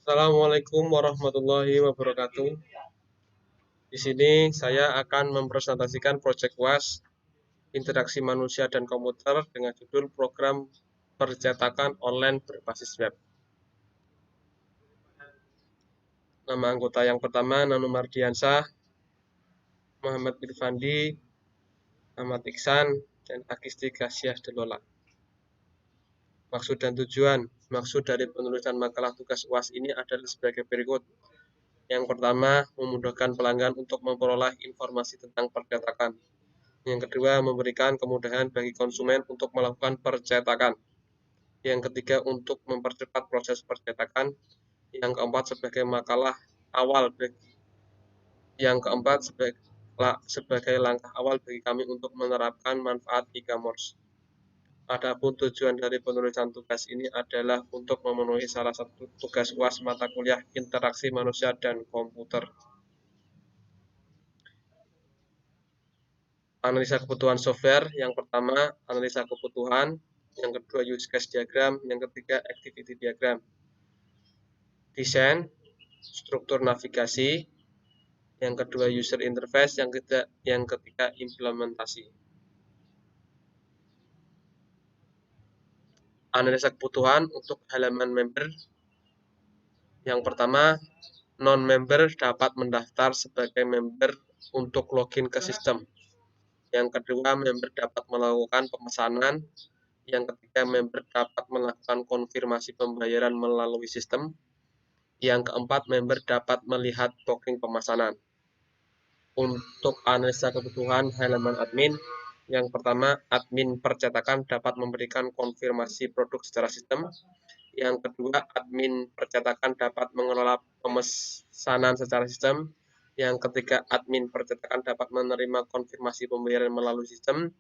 Assalamualaikum warahmatullahi wabarakatuh. Di sini saya akan mempresentasikan proyek UAS Interaksi Manusia dan Komputer dengan judul Program Percetakan Online Berbasis Web. Nama anggota yang pertama Nanu Mardiansah, Muhammad Irfandi, Ahmad Iksan, dan Agisti Kasiah Delola. Maksud dan tujuan. Maksud dari penulisan makalah tugas UAS ini adalah sebagai berikut. Yang pertama, memudahkan pelanggan untuk memperoleh informasi tentang percetakan. Yang kedua, memberikan kemudahan bagi konsumen untuk melakukan percetakan. Yang ketiga, untuk mempercepat proses percetakan. Yang keempat, sebagai makalah awal yang keempat, sebagai langkah awal bagi kami untuk menerapkan manfaat e-commerce. Adapun tujuan dari penulisan tugas ini adalah untuk memenuhi salah satu tugas UAS mata kuliah Interaksi Manusia dan Komputer. Analisa kebutuhan software, yang pertama analisa kebutuhan, yang kedua use case diagram, yang ketiga activity diagram. Desain, struktur navigasi, yang kedua user interface, yang ketiga implementasi. Analisa kebutuhan untuk halaman member. Yang pertama, non-member dapat mendaftar sebagai member untuk login ke sistem. Yang kedua, member dapat melakukan pemesanan. Yang ketiga, member dapat melakukan konfirmasi pembayaran melalui sistem. Yang keempat, member dapat melihat booking pemesanan. Untuk analisa kebutuhan halaman admin, yang pertama, admin percetakan dapat memberikan konfirmasi produk secara sistem. Yang kedua, admin percetakan dapat mengelola pemesanan secara sistem. Yang ketiga, admin percetakan dapat menerima konfirmasi pembayaran melalui sistem.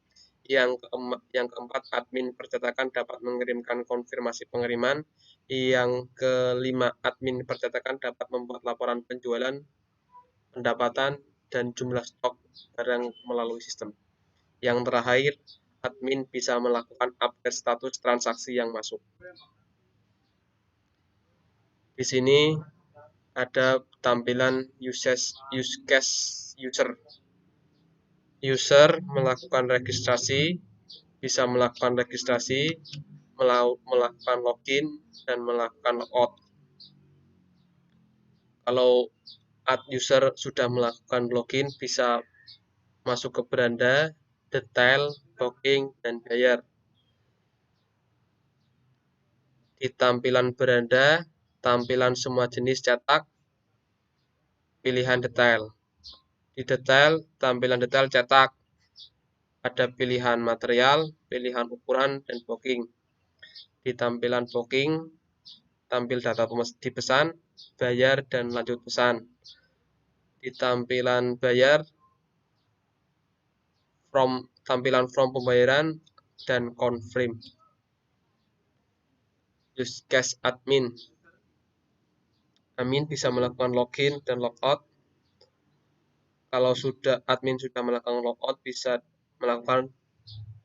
Yang keempat, admin percetakan dapat mengirimkan konfirmasi pengiriman. Yang kelima, admin percetakan dapat membuat laporan penjualan, pendapatan, dan jumlah stok barang melalui sistem. Yang terakhir, admin bisa melakukan update status transaksi yang masuk. Di sini ada tampilan use case user. User melakukan registrasi, bisa melakukan registrasi, melakukan login, dan melakukan logout. Kalau user sudah melakukan login, bisa masuk ke beranda, detail, booking, dan bayar. Di tampilan beranda, tampilan semua jenis cetak, pilihan detail. Di detail, tampilan detail cetak. Ada pilihan material, pilihan ukuran, dan booking. Di tampilan booking, tampil data dipesan, bayar, dan lanjut pesan. Di tampilan bayar, tampilan from pembayaran, dan confirm. Use case admin. Admin bisa melakukan login dan logout. Kalau admin sudah melakukan logout, bisa melakukan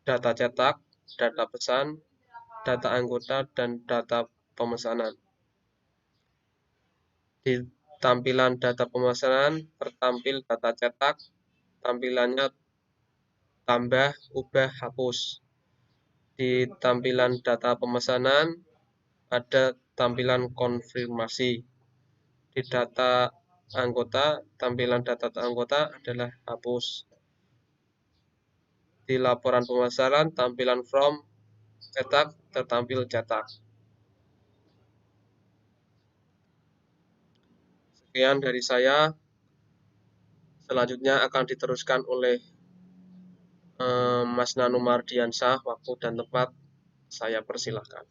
data cetak, data pesan, data anggota, dan data pemesanan. Di tampilan data pemesanan tertampil data cetak, tampilannya tambah, ubah, hapus. Di tampilan data pemesanan ada tampilan konfirmasi. Di data anggota, tampilan data anggota adalah hapus. Di laporan pemasaran, tampilan from cetak tertampil cetak. Sekian dari saya. Selanjutnya akan diteruskan oleh Mas Nanu Mardiansah. Waktu dan tempat saya persilahkan.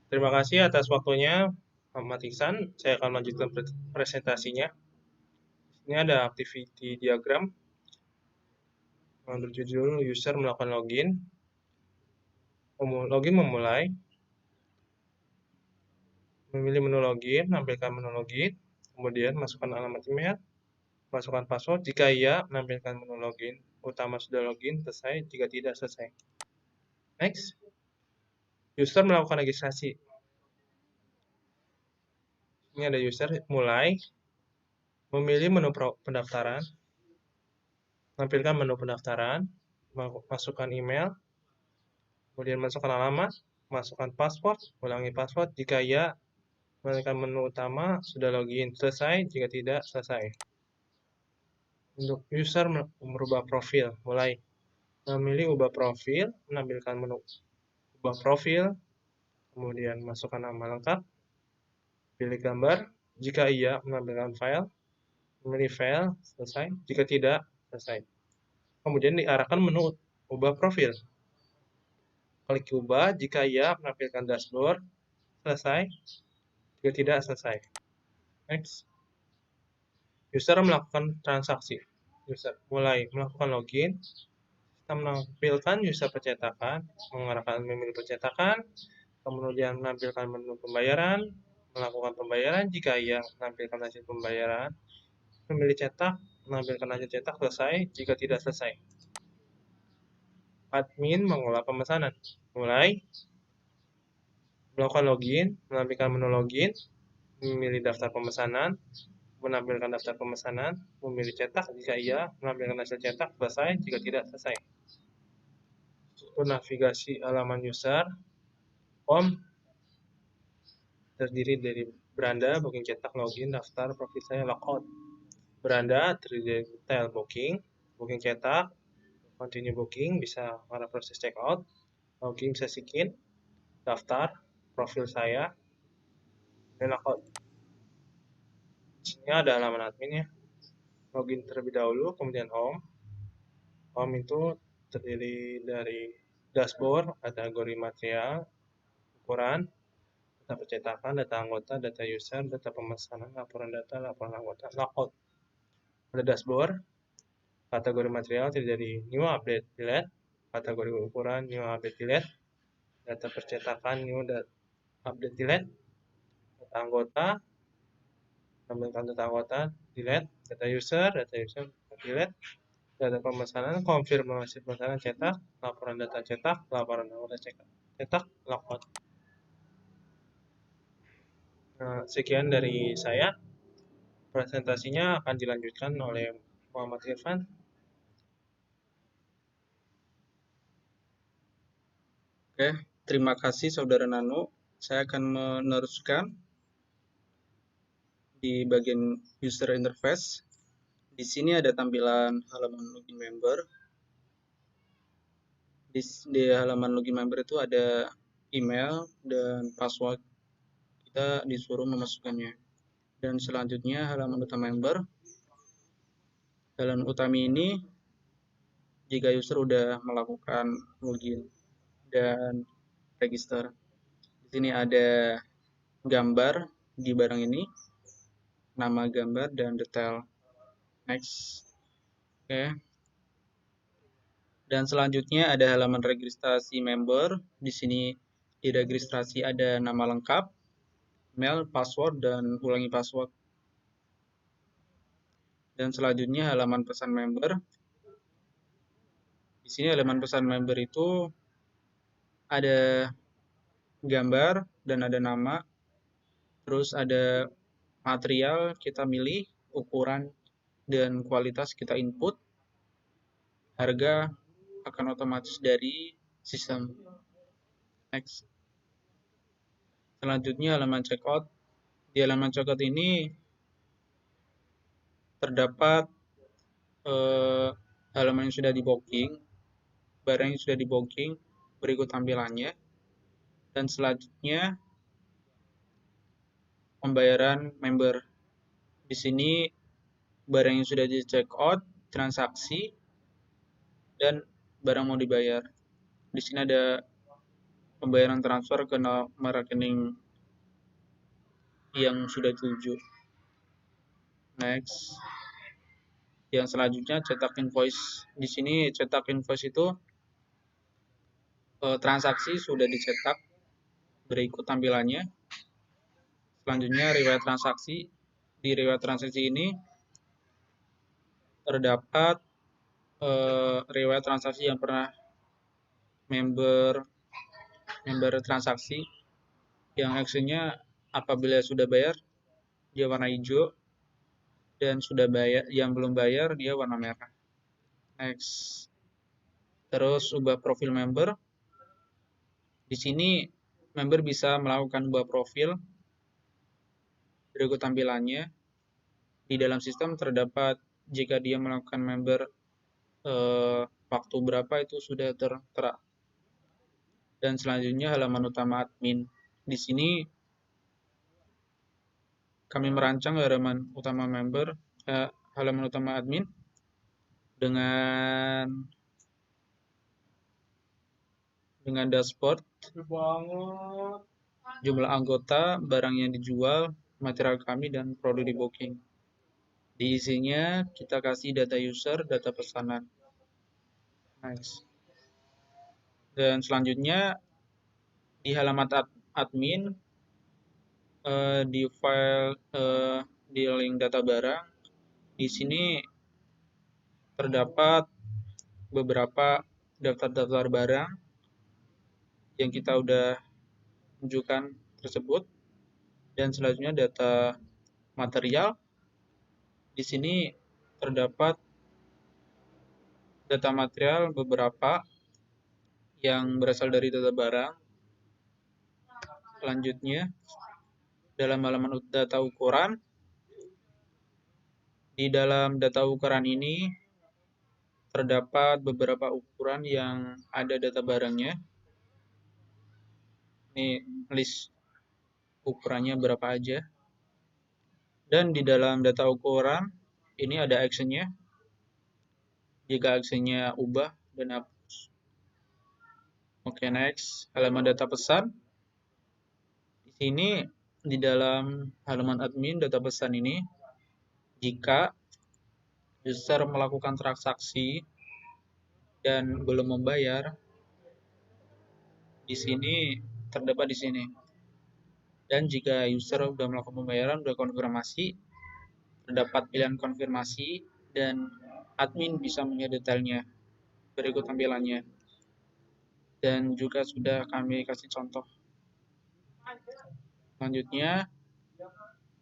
Terima kasih atas waktunya, Muhammad Iksan. Saya akan lanjutkan presentasinya. Ini ada activity diagram yang berjudul user melakukan login. Login memulai. Memilih menu login, menampilkan menu login. Kemudian masukkan alamat email, masukkan password. Jika iya, menampilkan menu login. Utama sudah login, selesai. Jika tidak, selesai. Next. User melakukan registrasi. Ini ada user mulai memilih menu pendaftaran, menampilkan menu pendaftaran, masukkan email, kemudian masukkan alamat, masukkan password, ulangi password. Jika iya, menekan menu utama, sudah login. Selesai, jika tidak, selesai. Untuk user merubah profil, mulai memilih ubah profil, menampilkan menu ubah profil, kemudian masukkan nama lengkap, pilih gambar. Jika iya, menampilkan file, memilih file, selesai. Jika tidak, selesai. Kemudian diarahkan menu ubah profil. Klik ubah, jika iya, menampilkan dashboard, selesai. Jika tidak, selesai. Next. User melakukan transaksi. User mulai melakukan login. Kita menampilkan user percetakan, mengarahkan memilih percetakan, kemudian menampilkan menu pembayaran, melakukan pembayaran. Jika iya, menampilkan hasil pembayaran, memilih cetak, menampilkan hasil cetak, selesai. Jika tidak, selesai. Admin mengolah pemesanan. Mulai melakukan login, menampilkan menu login, memilih daftar pemesanan, menampilkan daftar pemesanan, memilih cetak. Jika iya, menampilkan hasil cetak, selesai. Jika tidak, selesai. Struktur navigasi halaman user, home, terdiri dari beranda, booking cetak, login, daftar, profil saya, logout. Beranda terdiri dari detail booking, booking cetak, continue booking, bisa pada proses checkout, login bisa check-in, daftar, profil saya, dan logout. Di sini ada halaman admin ya. Login terlebih dahulu, kemudian home. Home itu terdiri dari dashboard, kategori material, ukuran, data percetakan, data anggota, data user, data pemesanan, laporan data, laporan anggota, logout. Pada dashboard, kategori material terdiri dari new, update, delete, kategori ukuran, new, update, delete, data percetakan, new, update, delete, data anggota, tampilkan data anggota, delete, data user, delete, data pemesanan, konfirmasi pemesanan cetak, laporan data cetak, laporan anggota cetak, logout. Nah, sekian dari saya. Presentasinya akan dilanjutkan oleh Muhammad Irfan. Oke, terima kasih Saudara Nano. Saya akan meneruskan di bagian user interface. Di sini ada tampilan halaman login member. Di halaman login member itu ada email dan password. Kita disuruh memasukkannya. Dan selanjutnya halaman utama member. Halaman utama ini jika user sudah melakukan login dan register. Di sini ada gambar di barang ini, nama gambar dan detail. Next. Oke. Dan selanjutnya ada halaman registrasi member. Di sini di registrasi ada nama lengkap, email, password, dan ulangi password. Dan selanjutnya halaman pesan member. Di sini halaman pesan member itu ada gambar dan ada nama. Terus ada material kita milih, ukuran dan kualitas kita input. Harga akan otomatis dari sistem. Next. Selanjutnya halaman checkout. Di halaman checkout ini terdapat halaman yang sudah di booking, barang yang sudah di booking, berikut tampilannya. Dan selanjutnya pembayaran member. Di sini barang yang sudah di check out, transaksi, dan barang mau dibayar. Di sini ada pembayaran transfer ke nomor rekening yang sudah dituju. Next. Yang selanjutnya cetak invoice. Di sini cetak invoice itu transaksi sudah dicetak, berikut tampilannya. Selanjutnya riwayat transaksi. Di riwayat transaksi ini terdapat riwayat transaksi yang pernah member member transaksi yang actionnya apabila sudah bayar dia warna hijau, dan sudah bayar, yang belum bayar dia warna merah. Next. Terus ubah profil member. Di sini member bisa melakukan ubah profil. Berikut tampilannya. Di dalam sistem terdapat jika dia melakukan member waktu berapa itu sudah tertera. Dan selanjutnya halaman utama admin. Di sini kami merancang halaman utama member, halaman utama admin dengan dashboard, jumlah anggota, barang yang dijual, material kami, dan produk di booking. Di isinya kita kasih data user, data pesanan. Nice. Dan selanjutnya di halaman admin, di file di link data barang, di sini terdapat beberapa daftar-daftar barang yang kita udah tunjukkan tersebut, dan selanjutnya data material. Di sini terdapat data material beberapa yang berasal dari data barang. Selanjutnya, dalam halaman data ukuran, di dalam data ukuran ini terdapat beberapa ukuran yang ada data barangnya. Ini list ukurannya berapa aja. Dan di dalam data ukuran ini ada actionnya. Jika actionnya ubah dan hapus. Oke, next. Halaman data pesan. Di sini di dalam halaman admin data pesan ini, jika user melakukan transaksi dan belum membayar, di sini terdapat di sini. Dan jika user sudah melakukan pembayaran, sudah konfirmasi, terdapat pilihan konfirmasi dan admin bisa melihat detailnya. Berikut tampilannya. Dan juga sudah kami kasih contoh. Selanjutnya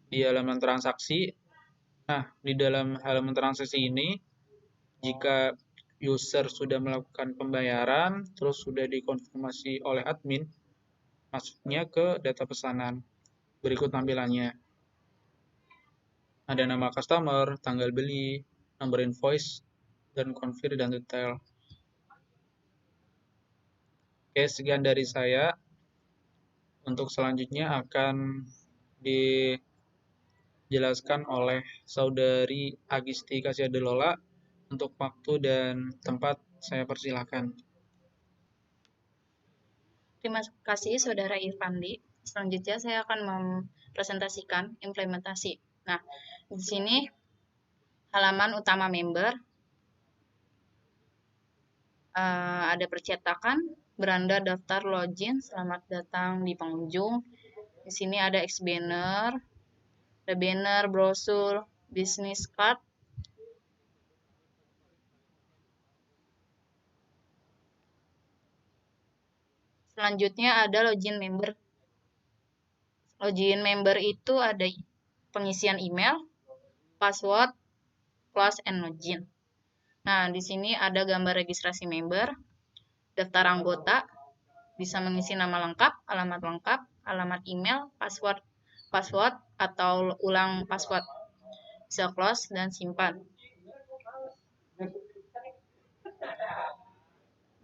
di halaman transaksi. Nah, di dalam halaman transaksi ini, jika user sudah melakukan pembayaran, terus sudah dikonfirmasi oleh admin, masuknya ke data pesanan. Berikut tampilannya. Ada nama customer, tanggal beli, nomor invoice, dan konfir dan detail. Oke, sekian dari saya. Untuk selanjutnya akan dijelaskan oleh Saudari Agisti Kasiadelola. Untuk waktu dan tempat saya persilahkan. Terima kasih Saudara Irfandi. Selanjutnya saya akan mempresentasikan implementasi. Nah, di sini halaman utama member, ada percetakan, beranda daftar login, selamat datang di pengunjung. Di sini ada banner, ada banner, brosur, business card. Selanjutnya ada login member. Login member itu ada pengisian email, password, close and login. Nah, di sini ada gambar registrasi member, daftar anggota, bisa mengisi nama lengkap, alamat email, password atau ulang password. Bisa close dan simpan.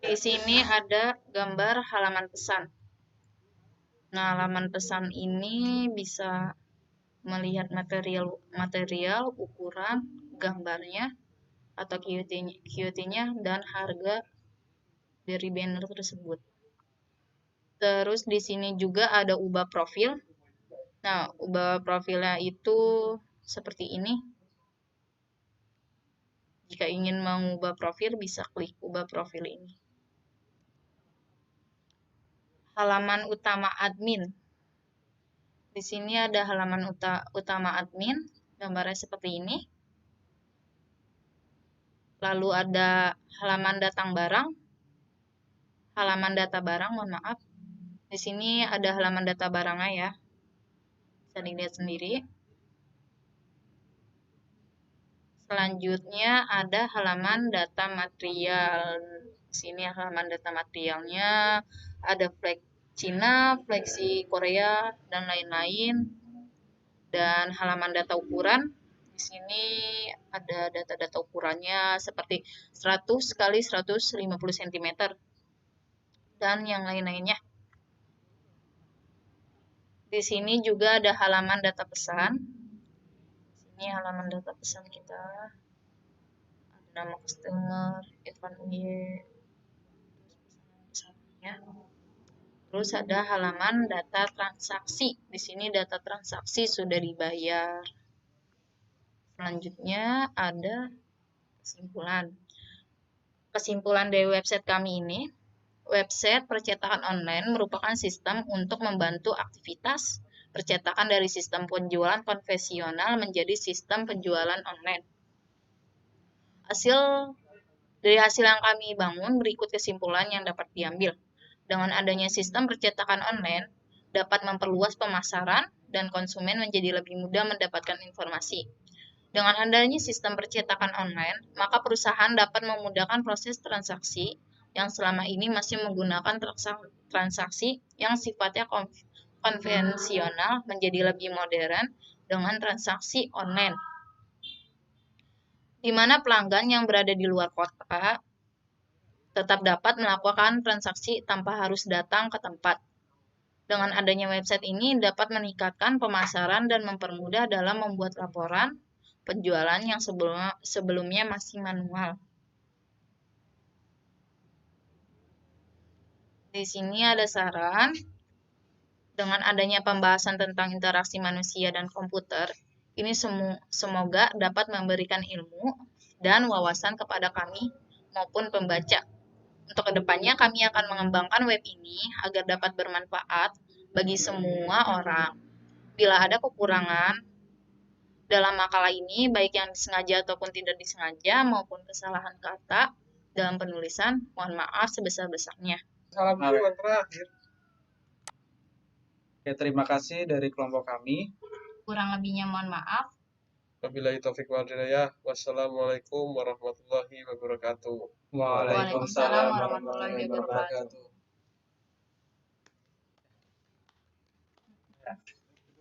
Di sini ada gambar halaman pesan. Nah, halaman pesan ini bisa melihat material, ukuran, gambarnya, atau QT-nya, dan harga dari banner tersebut. Terus di sini juga ada ubah profil. Nah, ubah profilnya itu seperti ini. Jika ingin mengubah profil, bisa klik ubah profil ini. Halaman utama admin. Di sini ada halaman utama admin, gambarnya seperti ini. Lalu ada halaman datang barang, halaman data barang, mohon maaf. Di sini ada halaman data barangnya ya. Bisa dilihat sendiri. Selanjutnya ada halaman data material. Di sini halaman data materialnya ada flag Cina, flag Korea, dan lain-lain. Dan halaman data ukuran. Di sini ada data-data ukurannya seperti 100 kali 150 cm dan yang lain-lainnya. Di sini juga ada halaman data pesan. Ini halaman data pesan kita. Ada nama customer, Irfan Uye, pesannya. Terus ada halaman data transaksi. Di sini data transaksi sudah dibayar. Selanjutnya ada kesimpulan. Kesimpulan dari website kami ini, website percetakan online merupakan sistem untuk membantu aktivitas percetakan dari sistem penjualan konvensional menjadi sistem penjualan online. Dari hasil yang kami bangun, berikut kesimpulan yang dapat diambil. Dengan adanya sistem percetakan online, dapat memperluas pemasaran dan konsumen menjadi lebih mudah mendapatkan informasi. Dengan adanya sistem percetakan online, maka perusahaan dapat memudahkan proses transaksi yang selama ini masih menggunakan transaksi yang sifatnya konvensional menjadi lebih modern dengan transaksi online, di mana pelanggan yang berada di luar kota tetap dapat melakukan transaksi tanpa harus datang ke tempat. Dengan adanya website ini dapat meningkatkan pemasaran dan mempermudah dalam membuat laporan penjualan yang sebelumnya masih manual. Di sini ada saran. Dengan adanya pembahasan tentang interaksi manusia dan komputer, ini semoga dapat memberikan ilmu dan wawasan kepada kami maupun pembaca. Untuk kedepannya kami akan mengembangkan web ini agar dapat bermanfaat bagi semua orang. Bila ada kekurangan dalam makalah ini, baik yang disengaja ataupun tidak disengaja, maupun kesalahan kata dalam penulisan, mohon maaf sebesar-besarnya. Salam dulu yang terakhir. Ya, terima kasih dari kelompok kami. Kurang lebihnya mohon maaf. Wabillahi taufiq wal hidayah. Wassalamualaikum warahmatullahi wabarakatuh. Waalaikumsalam warahmatullahi wabarakatuh.